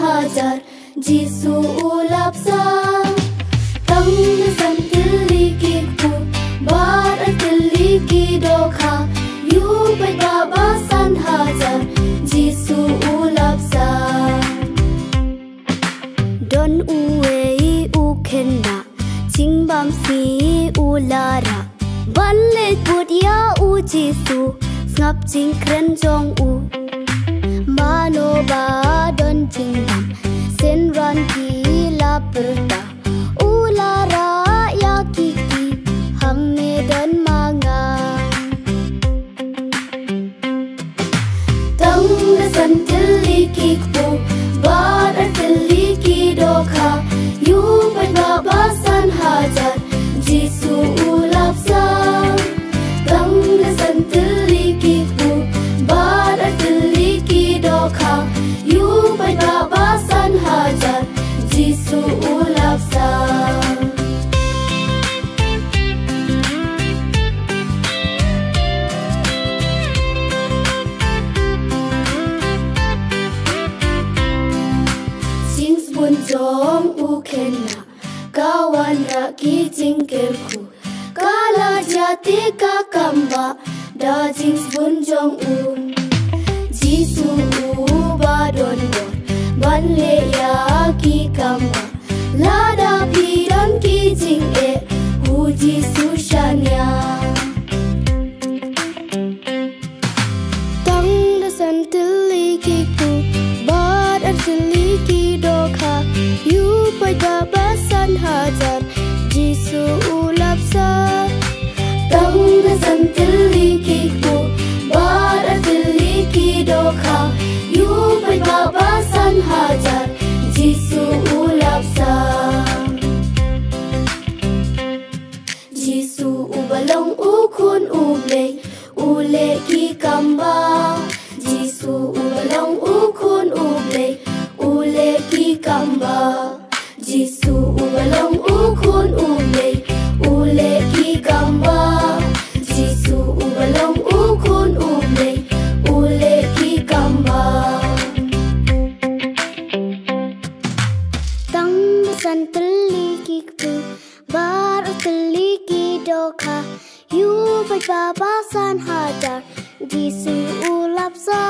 Hajar Jisu ulap sa Tang san tiliki ku Bar tiliki dokha Yu pai baba san hajar Jisu ulap sa Don uwe u kenda Ching bam si ulara Balle put ya u Jisu Ngap ching kren jong u Mano ba don jingam sen ran ki la perta ulara ya kiki hamme don manga tang san tiliki ku bar tiliki dokha yu pai baba san hajar Jisu ulap sa tang san tiliki ku bar tiliki dokha yu pai baba san hajar Jisu ulap sa Sings bun jong u kena kawan raki jingkerku kala jati ka kamba da jings bun jong u Jisu ba don don ban le ya ki kamba lada pi don ki jing e hu Jisu shanya tang da san tiliki ku bar tiliki dokha yu pai baba san hajar Jisu ulap sa tang da san tiliki ku bar tiliki dokha yu pai baba san hajar Jisu ulap sa Jisu ubalong ukun uble ule ki kamba Jisu ubalong ukun uble ule ki kamba Jisu ubalong ukun uble ule ki kamba Jisu ubalong ukun uble ule ki kamba tang san tiliki ku bar tiliki dokha yu pai baba san hajar Jisu ulap sa